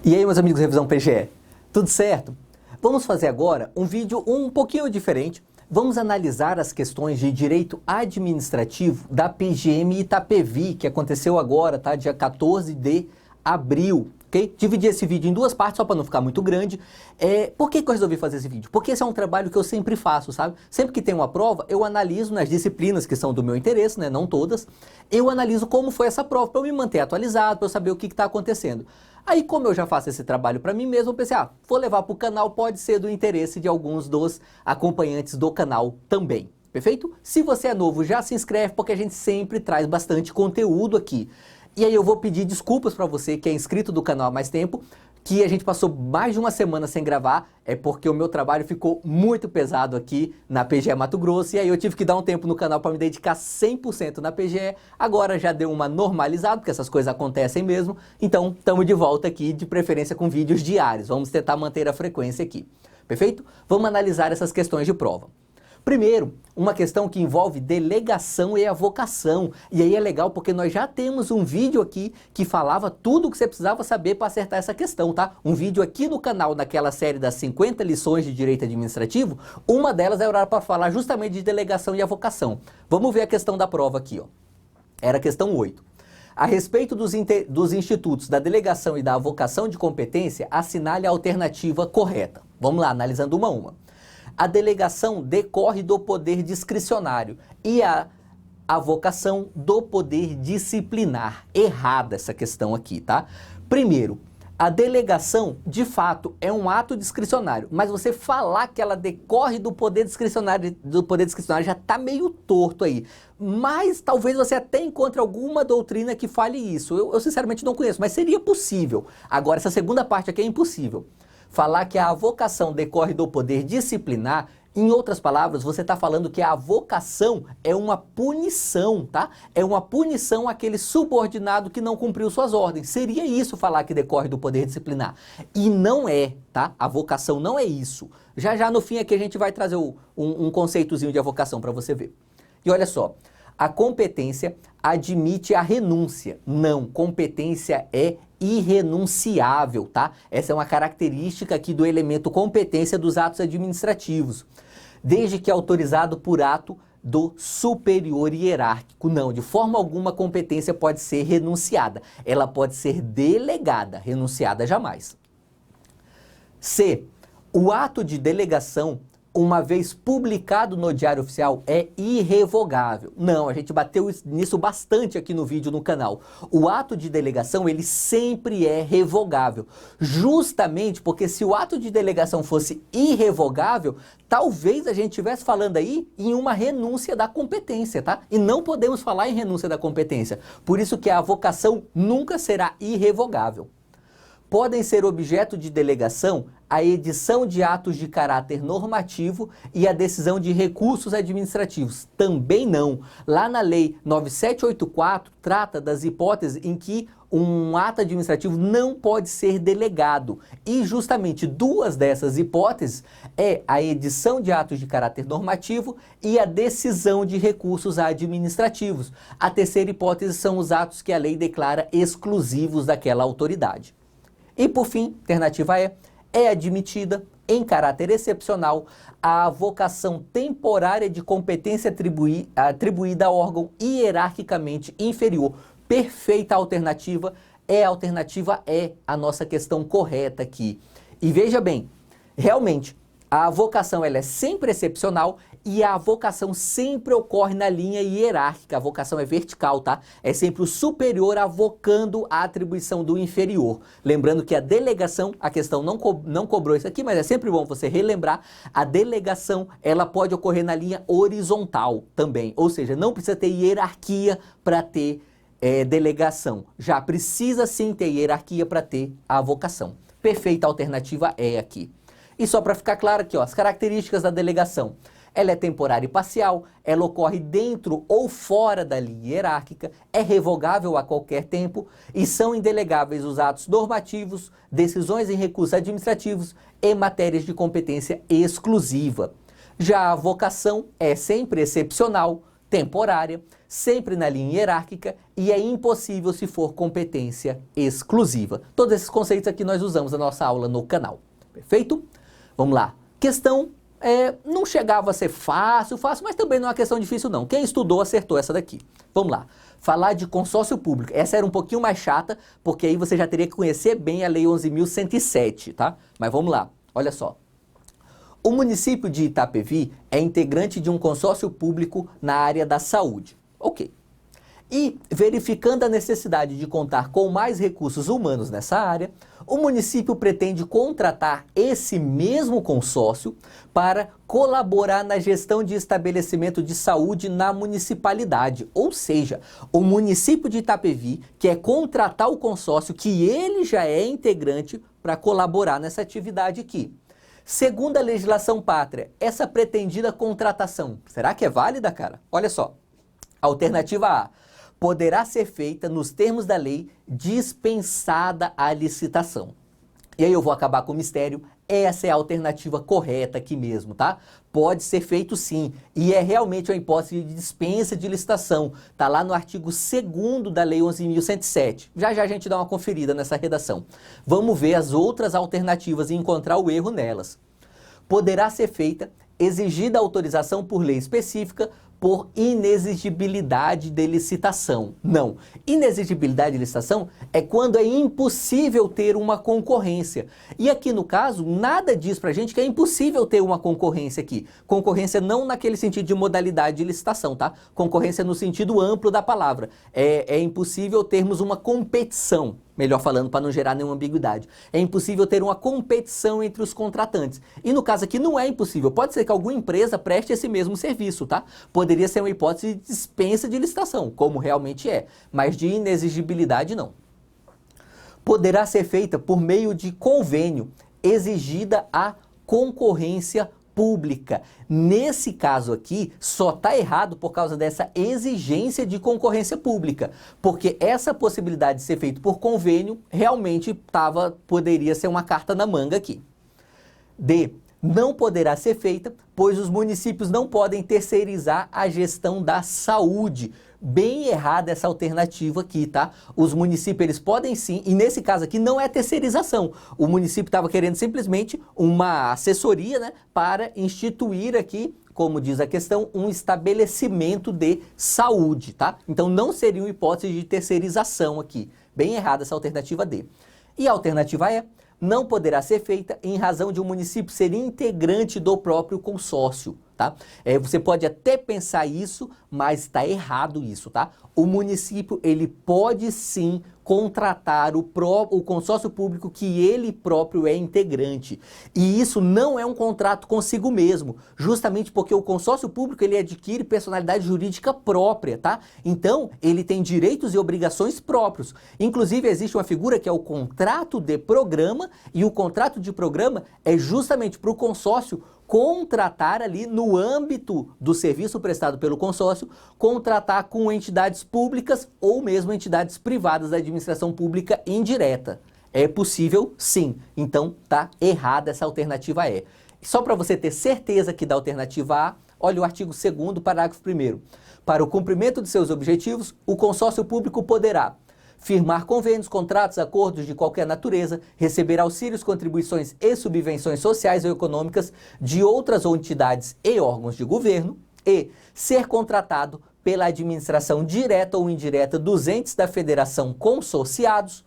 E aí, meus amigos da Revisão PGE, tudo certo? Vamos fazer agora um vídeo um pouquinho diferente. Vamos analisar as questões de direito administrativo da PGM Itapevi, que aconteceu agora, tá? Dia 14 de abril. Okay? Dividi esse vídeo em duas partes, só para não ficar muito grande. Por que eu resolvi fazer esse vídeo? Porque esse é um trabalho que eu sempre faço, sabe? Sempre que tem uma prova, eu analiso nas disciplinas que são do meu interesse, né? Não todas. Eu analiso como foi essa prova, para eu me manter atualizado, para eu saber o que está acontecendo. Aí, como eu já faço esse trabalho para mim mesmo, eu pensei, vou levar para o canal, pode ser do interesse de alguns dos acompanhantes do canal também. Perfeito? Se você é novo, já se inscreve, porque a gente sempre traz bastante conteúdo aqui. E aí eu vou pedir desculpas para você que é inscrito do canal há mais tempo, que a gente passou mais de uma semana sem gravar, é porque o meu trabalho ficou muito pesado aqui na PGE Mato Grosso, e aí eu tive que dar um tempo no canal para me dedicar 100% na PGE, agora já deu uma normalizada, porque essas coisas acontecem mesmo, então estamos de volta aqui, de preferência com vídeos diários, vamos tentar manter a frequência aqui, perfeito? Vamos analisar essas questões de prova. Primeiro, uma questão que envolve delegação e avocação. E aí é legal porque nós já temos um vídeo aqui que falava tudo o que você precisava saber para acertar essa questão, tá? Um vídeo aqui no canal, naquela série das 50 lições de direito administrativo, uma delas era para falar justamente de delegação e avocação. Vamos ver a questão da prova aqui, ó. Era a questão 8. A respeito dos institutos da delegação e da avocação de competência, assinale a alternativa correta. Vamos lá, analisando uma a uma. A delegação decorre do poder discricionário e a avocação do poder disciplinar. Errada essa questão aqui, tá? Primeiro, a delegação, de fato, é um ato discricionário, mas você falar que ela decorre do poder discricionário já está meio torto aí. Mas talvez você até encontre alguma doutrina que fale isso. Eu sinceramente não conheço, mas seria possível. Agora, essa segunda parte aqui é impossível. Falar que a avocação decorre do poder disciplinar, em outras palavras, você está falando que a avocação é uma punição, tá? É uma punição àquele subordinado que não cumpriu suas ordens. Seria isso falar que decorre do poder disciplinar. E não é, tá? A avocação não é isso. Já no fim aqui a gente vai trazer um conceitozinho de avocação para você ver. E olha só, a competência admite a renúncia. Não, competência é irrenunciável, tá? Essa é uma característica aqui do elemento competência dos atos administrativos, desde que autorizado por ato do superior hierárquico. Não, de forma alguma a competência pode ser renunciada. Ela pode ser delegada, renunciada jamais. C. O ato de delegação, uma vez publicado no Diário Oficial, é irrevogável. Não, a gente bateu nisso bastante aqui no vídeo no canal. O ato de delegação, ele sempre é revogável. Justamente porque se o ato de delegação fosse irrevogável, talvez a gente estivesse falando aí em uma renúncia da competência, tá? E não podemos falar em renúncia da competência. Por isso que a avocação nunca será irrevogável. Podem ser objeto de delegação a edição de atos de caráter normativo e a decisão de recursos administrativos. Também não. Lá na Lei 9784 trata das hipóteses em que um ato administrativo não pode ser delegado. E justamente duas dessas hipóteses é a edição de atos de caráter normativo e a decisão de recursos administrativos. A terceira hipótese são os atos que a lei declara exclusivos daquela autoridade. E por fim, alternativa E, é admitida, em caráter excepcional, a avocação temporária de competência atribuída a órgão hierarquicamente inferior. Perfeita alternativa, a alternativa E, a nossa questão correta aqui. E veja bem, realmente, a avocação ela é sempre excepcional e a avocação sempre ocorre na linha hierárquica. A avocação é vertical, tá? É sempre o superior avocando a atribuição do inferior. Lembrando que a delegação, a questão não cobrou isso aqui, mas é sempre bom você relembrar, a delegação ela pode ocorrer na linha horizontal também. Ou seja, não precisa ter hierarquia para ter delegação. Já precisa sim ter hierarquia para ter a avocação. Perfeita alternativa é aqui. E só para ficar claro aqui, ó, as características da delegação. Ela é temporária e parcial, ela ocorre dentro ou fora da linha hierárquica, é revogável a qualquer tempo e são indelegáveis os atos normativos, decisões em recursos administrativos e matérias de competência exclusiva. Já a avocação é sempre excepcional, temporária, sempre na linha hierárquica e é impossível se for competência exclusiva. Todos esses conceitos aqui nós usamos na nossa aula no canal. Perfeito? Vamos lá. Questão não chegava a ser fácil, mas também não é uma questão difícil não. Quem estudou acertou essa daqui. Vamos lá. Falar de consórcio público. Essa era um pouquinho mais chata, porque aí você já teria que conhecer bem a Lei 11.107, tá? Mas vamos lá. Olha só. O município de Itapevi é integrante de um consórcio público na área da saúde. Ok. E, verificando a necessidade de contar com mais recursos humanos nessa área, o município pretende contratar esse mesmo consórcio para colaborar na gestão de estabelecimento de saúde na municipalidade. Ou seja, o município de Itapevi quer contratar o consórcio que ele já é integrante para colaborar nessa atividade aqui. Segundo a legislação pátria, essa pretendida contratação, será que é válida, cara? Olha só. Alternativa A. Poderá ser feita nos termos da lei dispensada a licitação. E aí eu vou acabar com o mistério. Essa é a alternativa correta aqui mesmo, tá? Pode ser feito sim. E é realmente uma hipótese de dispensa de licitação. Tá lá no artigo 2º da Lei 11.107. Já já a gente dá uma conferida nessa redação. Vamos ver as outras alternativas e encontrar o erro nelas. Poderá ser feita exigida autorização por lei específica por inexigibilidade de licitação. Não. Inexigibilidade de licitação é quando é impossível ter uma concorrência. E aqui no caso, nada diz pra gente que é impossível ter uma concorrência aqui. Concorrência não naquele sentido de modalidade de licitação, tá? Concorrência no sentido amplo da palavra. É impossível termos uma competição. Melhor falando, para não gerar nenhuma ambiguidade. É impossível ter uma competição entre os contratantes. E no caso aqui não é impossível. Pode ser que alguma empresa preste esse mesmo serviço, tá? Poderia ser uma hipótese de dispensa de licitação, como realmente é. Mas de inexigibilidade, não. Poderá ser feita por meio de convênio, exigida a concorrência pública. Nesse caso aqui, só está errado por causa dessa exigência de concorrência pública, porque essa possibilidade de ser feito por convênio realmente poderia ser uma carta na manga aqui. D. Não poderá ser feita, pois os municípios não podem terceirizar a gestão da saúde. Bem errada essa alternativa aqui, tá? Os municípios, eles podem sim, e nesse caso aqui não é terceirização. O município estava querendo simplesmente uma assessoria, né, para instituir aqui, como diz a questão, um estabelecimento de saúde, tá? Então não seria uma hipótese de terceirização aqui. Bem errada essa alternativa D. E a alternativa E. Não poderá ser feita em razão de um município ser integrante do próprio consórcio, tá? Você pode até pensar isso, mas está errado isso, tá? O município, ele pode sim contratar o consórcio público que ele próprio é integrante. E isso não é um contrato consigo mesmo, justamente porque o consórcio público, ele adquire personalidade jurídica própria, tá? Então, ele tem direitos e obrigações próprios. Inclusive, existe uma figura que é o contrato de programa, e o contrato de programa é justamente para o consórcio contratar ali no âmbito do serviço prestado pelo consórcio, contratar com entidades públicas ou mesmo entidades privadas da administração pública indireta. É possível, sim. Então, tá errada essa alternativa E. Só para você ter certeza que da alternativa A, olha o artigo 2º, parágrafo 1º. Para o cumprimento de seus objetivos, o consórcio público poderá firmar convênios, contratos, acordos de qualquer natureza, receber auxílios, contribuições e subvenções sociais ou econômicas de outras entidades e órgãos de governo e ser contratado pela administração direta ou indireta dos entes da federação consorciados,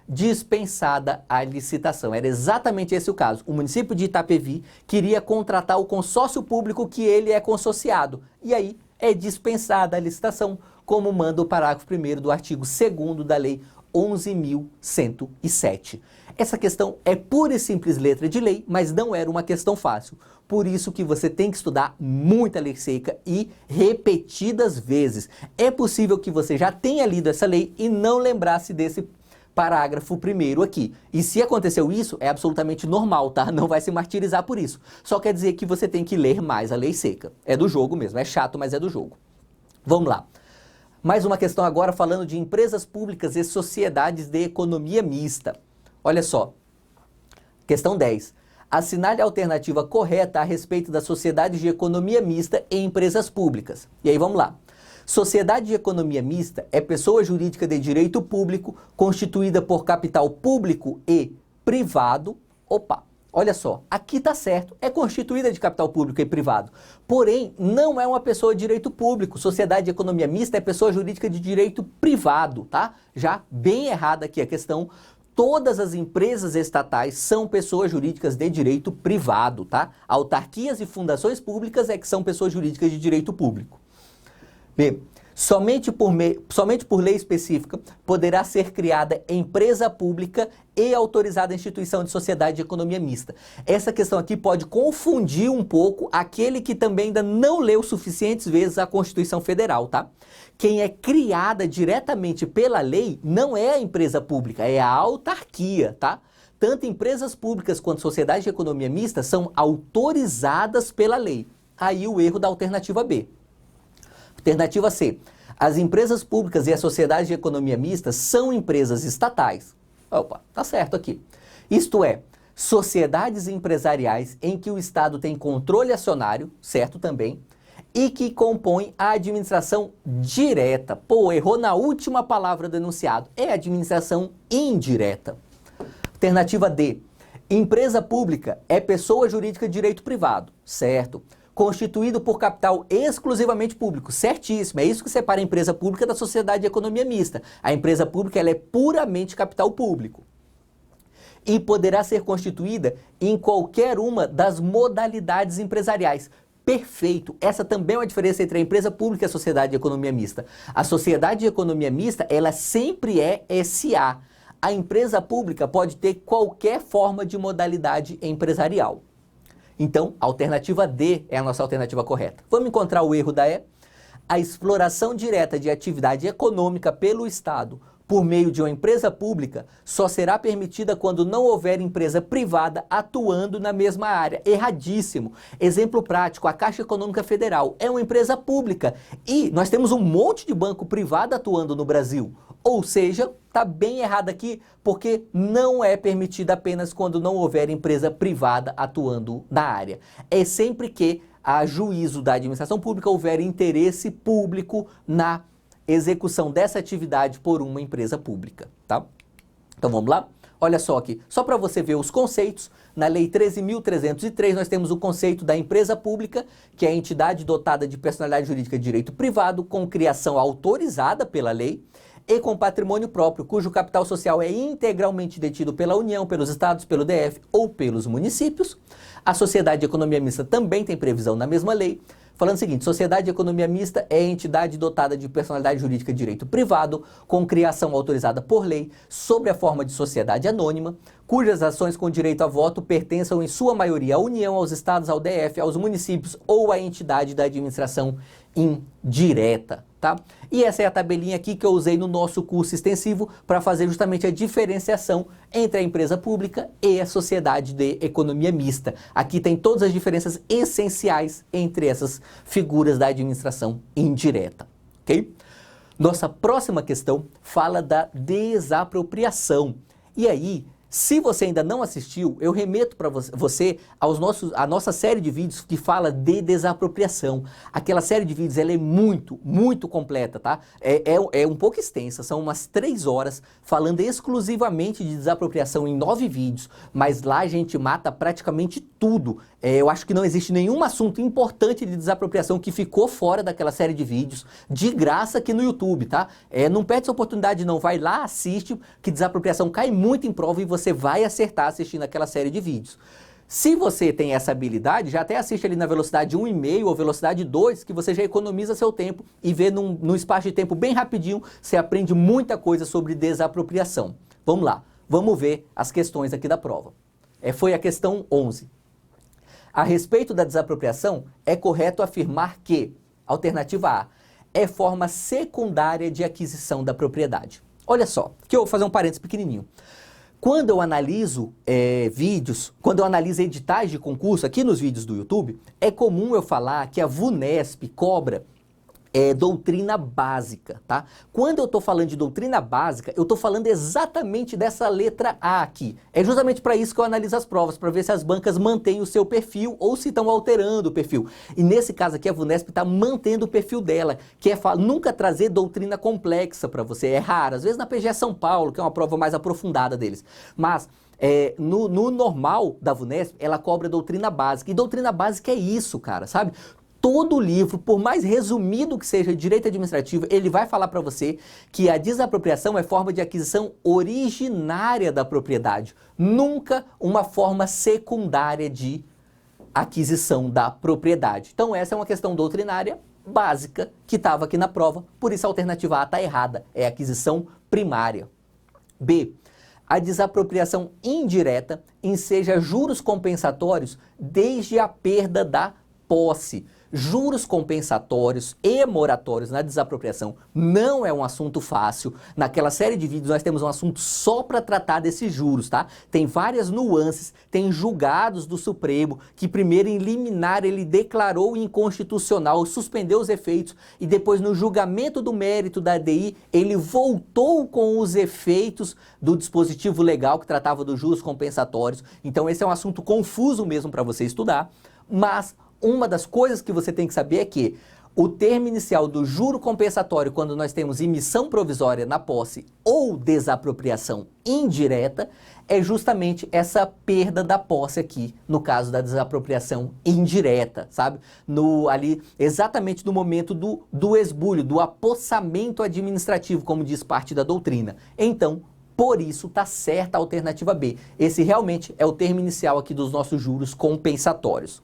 dispensada a licitação. Era exatamente esse o caso. O município de Itapevi queria contratar o consórcio público que ele é consorciado. E aí é dispensada a licitação, como manda o parágrafo 1º do artigo 2º da Lei 11.107. Essa questão é pura e simples letra de lei, mas não era uma questão fácil. Por isso que você tem que estudar muita lei seca e repetidas vezes. É possível que você já tenha lido essa lei e não lembrasse desse parágrafo 1º aqui. E se aconteceu isso, é absolutamente normal, tá? Não vai se martirizar por isso. Só quer dizer que você tem que ler mais a lei seca. É do jogo mesmo, é chato, mas é do jogo. Vamos lá. Mais uma questão agora falando de empresas públicas e sociedades de economia mista. Olha só. Questão 10. Assinale a alternativa correta a respeito das sociedades de economia mista e empresas públicas. E aí vamos lá. Sociedade de economia mista é pessoa jurídica de direito público, constituída por capital público e privado. Opa, olha só, aqui tá certo, é constituída de capital público e privado. Porém, não é uma pessoa de direito público. Sociedade de economia mista é pessoa jurídica de direito privado, tá? Já bem errada aqui a questão. Todas as empresas estatais são pessoas jurídicas de direito privado, tá? Autarquias e fundações públicas é que são pessoas jurídicas de direito público. B. Somente por lei específica poderá ser criada empresa pública e autorizada instituição de sociedade de economia mista. Essa questão aqui pode confundir um pouco aquele que também ainda não leu suficientes vezes a Constituição Federal, tá? Quem é criada diretamente pela lei não é a empresa pública, é a autarquia, tá? Tanto empresas públicas quanto sociedades de economia mista são autorizadas pela lei. Aí o erro da alternativa B. Alternativa C. As empresas públicas e as sociedades de economia mista são empresas estatais. Opa, tá certo aqui. Isto é, sociedades empresariais em que o Estado tem controle acionário, certo também, e que compõem a administração direta. Pô, errou na última palavra do enunciado. É administração indireta. Alternativa D. Empresa pública é pessoa jurídica de direito privado, certo? Constituído por capital exclusivamente público, certíssimo, é isso que separa a empresa pública da sociedade de economia mista. A empresa pública ela é puramente capital público e poderá ser constituída em qualquer uma das modalidades empresariais. Perfeito, essa também é uma diferença entre a empresa pública e a sociedade de economia mista. A sociedade de economia mista, ela sempre é SA. A empresa pública pode ter qualquer forma de modalidade empresarial. Então, a alternativa D é a nossa alternativa correta. Vamos encontrar o erro da E? A exploração direta de atividade econômica pelo Estado por meio de uma empresa pública só será permitida quando não houver empresa privada atuando na mesma área. Erradíssimo. Exemplo prático, a Caixa Econômica Federal é uma empresa pública e nós temos um monte de banco privado atuando no Brasil. Ou seja, está bem errado aqui, porque não é permitida apenas quando não houver empresa privada atuando na área. É sempre que, a juízo da administração pública, houver interesse público na execução dessa atividade por uma empresa pública, tá? Então vamos lá? Olha só aqui, só para você ver os conceitos, na Lei 13.303 nós temos o conceito da empresa pública, que é a entidade dotada de personalidade jurídica de direito privado, com criação autorizada pela lei, e com patrimônio próprio, cujo capital social é integralmente detido pela União, pelos estados, pelo DF ou pelos municípios. A sociedade de economia mista também tem previsão na mesma lei. Falando o seguinte, sociedade de economia mista é entidade dotada de personalidade jurídica de direito privado, com criação autorizada por lei, sob a forma de sociedade anônima, cujas ações com direito a voto pertençam em sua maioria à União, aos estados, ao DF, aos municípios ou à entidade da administração indireta, tá? E essa é a tabelinha aqui que eu usei no nosso curso extensivo para fazer justamente a diferenciação entre a empresa pública e a sociedade de economia mista. Aqui tem todas as diferenças essenciais entre essas figuras da administração indireta, ok? Nossa próxima questão fala da desapropriação. E aí, se você ainda não assistiu, eu remeto para você a nossa série de vídeos que fala de desapropriação. Aquela série de vídeos ela é muito completa, tá? É um pouco extensa, são umas 3 horas falando exclusivamente de desapropriação em 9 vídeos, mas lá a gente mata praticamente tudo. Eu acho que não existe nenhum assunto importante de desapropriação que ficou fora daquela série de vídeos, de graça aqui no YouTube, tá? Não perde essa oportunidade não, vai lá, assiste, que desapropriação cai muito em prova e você vai acertar assistindo aquela série de vídeos. Se você tem essa habilidade, já até assiste ali na velocidade 1,5 ou velocidade 2, que você já economiza seu tempo e vê num espaço de tempo bem rapidinho, você aprende muita coisa sobre desapropriação. Vamos lá, vamos ver as questões aqui da prova. Foi a questão 11. A respeito da desapropriação, é correto afirmar que, alternativa A, é forma secundária de aquisição da propriedade. Olha só, que eu vou fazer um parênteses pequenininho. Quando eu analiso vídeos, quando eu analiso editais de concurso aqui nos vídeos do YouTube, é comum eu falar que a VUNESP cobra é doutrina básica, tá? Quando eu estou falando de doutrina básica, eu estou falando exatamente dessa letra A aqui. É justamente para isso que eu analiso as provas, para ver se as bancas mantêm o seu perfil ou se estão alterando o perfil. E nesse caso aqui, a VUNESP está mantendo o perfil dela, que é nunca trazer doutrina complexa para você. É raro, às vezes na PGE São Paulo, que é uma prova mais aprofundada deles. Mas no normal da VUNESP, ela cobra doutrina básica. E doutrina básica é isso, cara, sabe? Todo livro, por mais resumido que seja de direito administrativo, ele vai falar para você que a desapropriação é forma de aquisição originária da propriedade, nunca uma forma secundária de aquisição da propriedade. Então essa é uma questão doutrinária básica que estava aqui na prova, por isso a alternativa A está errada, é aquisição primária. B. A desapropriação indireta enseja juros compensatórios desde a perda da posse. Juros compensatórios e moratórios na desapropriação não é um assunto fácil. Naquela série de vídeos nós temos um assunto só para tratar desses juros, tá? Tem várias nuances, tem julgados do Supremo que primeiro em liminar ele declarou inconstitucional, suspendeu os efeitos e depois no julgamento do mérito da ADI ele voltou com os efeitos do dispositivo legal que tratava dos juros compensatórios. Então esse é um assunto confuso mesmo para você estudar, mas uma das coisas que você tem que saber é que o termo inicial do juro compensatório, quando nós temos emissão provisória na posse ou desapropriação indireta, é justamente essa perda da posse aqui, no caso da desapropriação indireta, sabe? Ali, exatamente no momento do esbulho, do apossamento administrativo, como diz parte da doutrina. Então, por isso está certa a alternativa B. Esse realmente é o termo inicial aqui dos nossos juros compensatórios.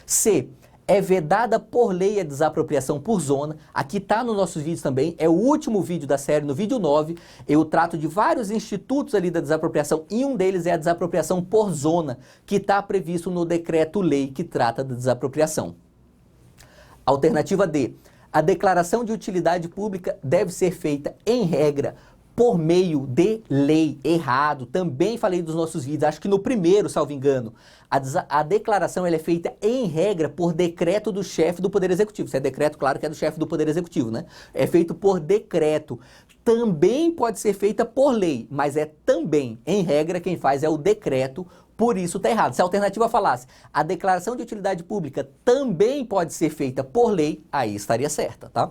C. É vedada por lei a desapropriação por zona. Aqui está nos nossos vídeos também, é o último vídeo da série, no vídeo 9. Eu trato de vários institutos ali da desapropriação e um deles é a desapropriação por zona, que está previsto no decreto-lei que trata da desapropriação. Alternativa D. A declaração de utilidade pública deve ser feita, em regra, por meio de lei. Errado, também falei dos nossos vídeos, acho que no primeiro, salvo engano, a declaração ela é feita em regra por decreto do chefe do Poder Executivo. Se é decreto, claro que é do chefe do Poder Executivo, né? É feito por decreto. Também pode ser feita por lei, mas é também, em regra, quem faz é o decreto, por isso está errado. Se a alternativa falasse, a declaração de utilidade pública também pode ser feita por lei, aí estaria certa, tá?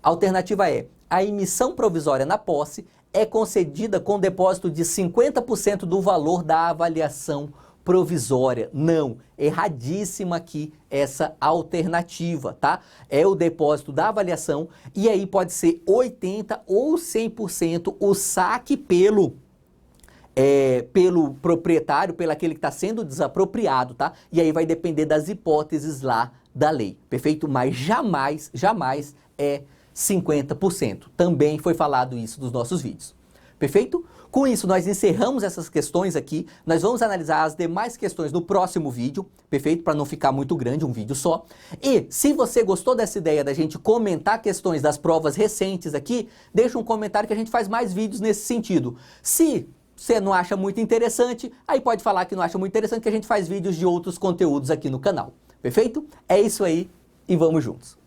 A alternativa é, a emissão provisória na posse é concedida com depósito de 50% do valor da avaliação provisória. Não, erradíssima aqui essa alternativa, tá? É o depósito da avaliação e aí pode ser 80% ou 100% o saque pelo proprietário, pelo aquele que está sendo desapropriado, tá? E aí vai depender das hipóteses lá da lei, perfeito? Mas jamais é 50%. Também foi falado isso nos nossos vídeos. Perfeito? Com isso, nós encerramos essas questões aqui. Nós vamos analisar as demais questões no próximo vídeo, perfeito? Para não ficar muito grande, um vídeo só. E se você gostou dessa ideia da gente comentar questões das provas recentes aqui, deixa um comentário que a gente faz mais vídeos nesse sentido. Se você não acha muito interessante, aí pode falar que não acha muito interessante, que a gente faz vídeos de outros conteúdos aqui no canal. Perfeito? É isso aí e vamos juntos.